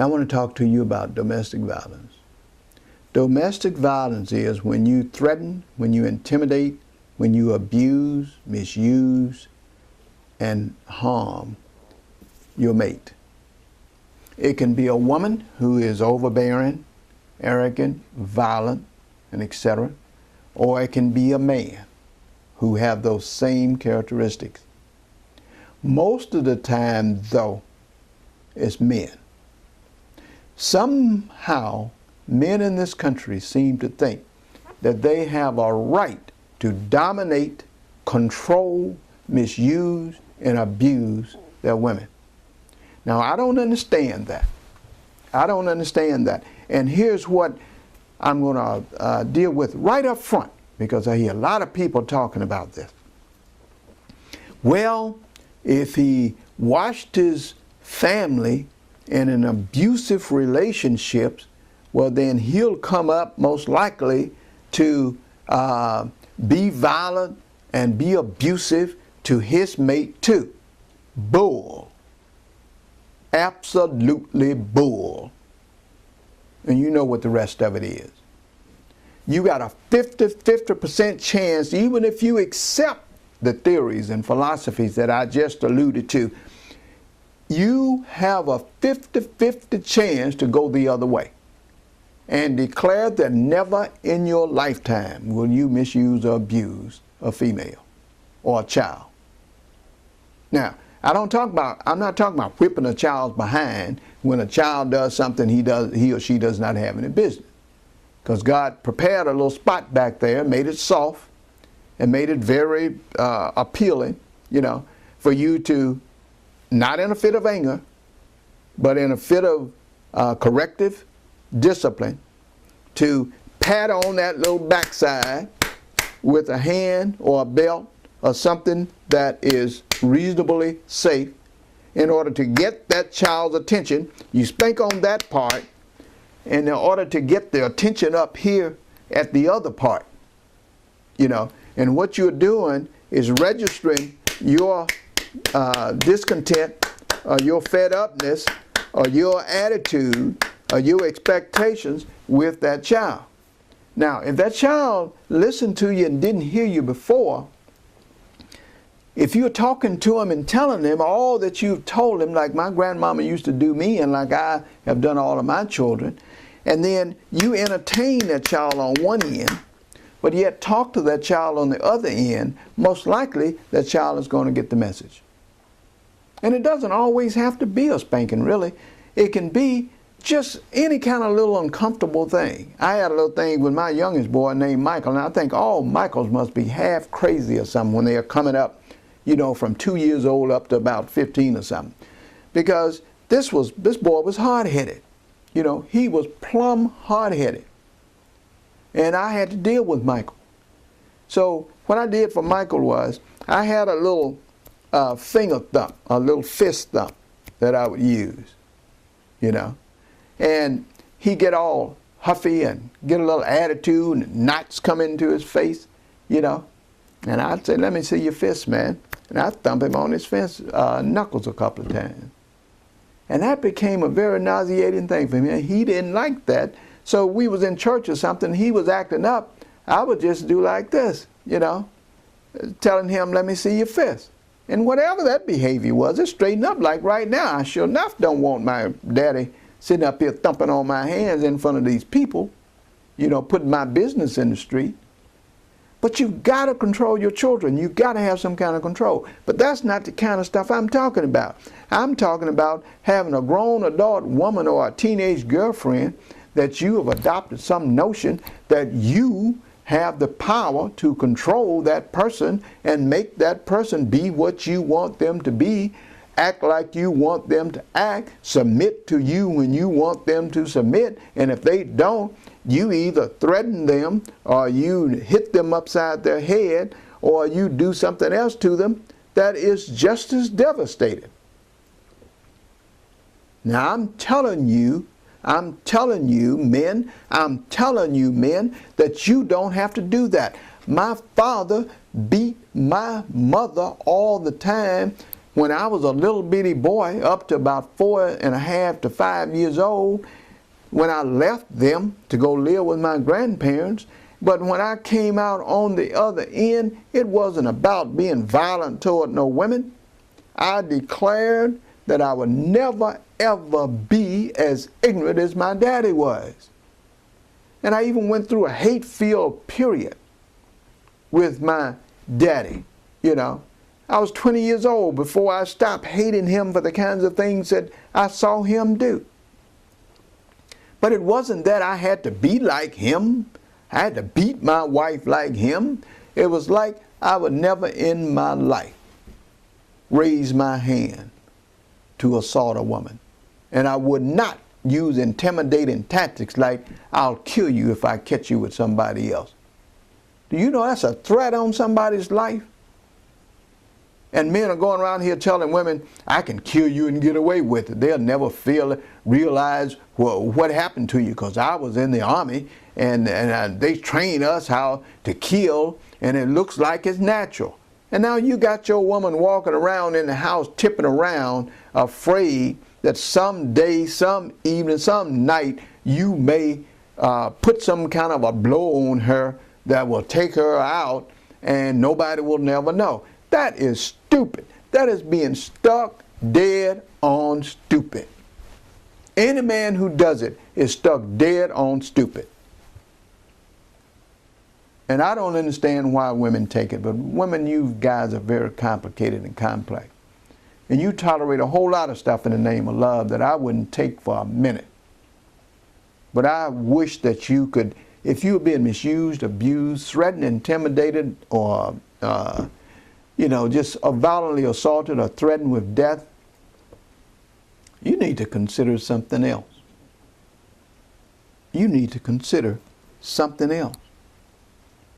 Now I want to talk to you about domestic violence. Domestic violence is when you threaten, when you intimidate, when you abuse, misuse, and harm your mate. It can be a woman who is overbearing, arrogant, violent, and etc. Or it can be a man who have those same characteristics. Most of the time, though, it's men. Somehow, men in this country seem to think that they have a right to dominate, control, misuse, and abuse their women. Now, I don't understand that. I don't understand that. And here's what I'm going to deal with right up front, because I hear a lot of people talking about this. Well, if he watched his family in an abusive relationship, well, then he'll come up most likely to be violent and be abusive to his mate too. Bull. Absolutely bull. And you know what the rest of it is. You got a 50% chance, even if you accept the theories and philosophies that I just alluded to, you have a 50-50 chance to go the other way and declare that never in your lifetime will you misuse or abuse a female or a child. Now, I'm not talking about whipping a child's behind when a child does something he or she does not have any business. Because God prepared a little spot back there, made it soft, and made it very appealing, you know, for you to, not in a fit of anger, but in a fit of corrective discipline, to pat on that little backside with a hand or a belt or something that is reasonably safe in order to get that child's attention. You spank on that part, and in order to get the attention up here at the other part, you know, and what you're doing is registering your discontent or your fed upness or your attitude or your expectations with that child. Now, if that child listened to you and didn't hear you before, if you're talking to him and telling him all that you've told him, like my grandmama used to do me and like I have done all of my children, and then you entertain that child on one end, but yet talk to that child on the other end, most likely that child is going to get the message. And it doesn't always have to be a spanking, really. It can be just any kind of little uncomfortable thing. I had a little thing with my youngest boy named Michael, and I think all Michaels must be half crazy or something when they are coming up, you know, from 2 years old up to about 15 or something. Because this boy was hard-headed. You know, he was plumb hard-headed. And I had to deal with Michael. So what I did for Michael was I had a little finger thump, a little fist thump that I would use, you know. And he'd get all huffy and get a little attitude and knots come into his face, you know. And I'd say, let me see your fist, man. And I'd thump him on his knuckles a couple of times. And that became a very nauseating thing for me. He didn't like that. So we was in church or something, he was acting up. I would just do like this, you know, telling him, let me see your fist. And whatever that behavior was, it straightened up. Like right now, I sure enough don't want my daddy sitting up here thumping on my hands in front of these people, you know, putting my business in the street. But you've got to control your children. You've got to have some kind of control. But that's not the kind of stuff I'm talking about. I'm talking about having a grown adult woman or a teenage girlfriend that you have adopted some notion that you have the power to control that person and make that person be what you want them to be, act like you want them to act, submit to you when you want them to submit, and if they don't, you either threaten them or you hit them upside their head or you do something else to them that is just as devastating. Now I'm telling you men, that you don't have to do that. My father beat my mother all the time when I was a little bitty boy, up to about 4.5 to 5 years old, when I left them to go live with my grandparents. But when I came out on the other end, it wasn't about being violent toward no women. I declared that I would never, ever be as ignorant as my daddy was. And I even went through a hate-filled period with my daddy, you know. I was 20 years old before I stopped hating him for the kinds of things that I saw him do. But it wasn't that I had to be like him. I had to beat my wife like him. It was like I would never in my life raise my hand to assault a woman. And I would not use intimidating tactics like, I'll kill you if I catch you with somebody else. Do you know that's a threat on somebody's life? And men are going around here telling women, I can kill you and get away with it. They'll never realize what happened to you, because I was in the army and they train us how to kill, and it looks like it's natural. And now you got your woman walking around in the house, tipping around, afraid that someday, some evening, some night, you may put some kind of a blow on her that will take her out and nobody will never know. That is stupid. That is being stuck dead on stupid. Any man who does it is stuck dead on stupid. And I don't understand why women take it, but women, you guys are very complicated and complex. And you tolerate a whole lot of stuff in the name of love that I wouldn't take for a minute. But I wish that you could, if you were being misused, abused, threatened, intimidated, or just violently assaulted or threatened with death, you need to consider something else. You need to consider something else.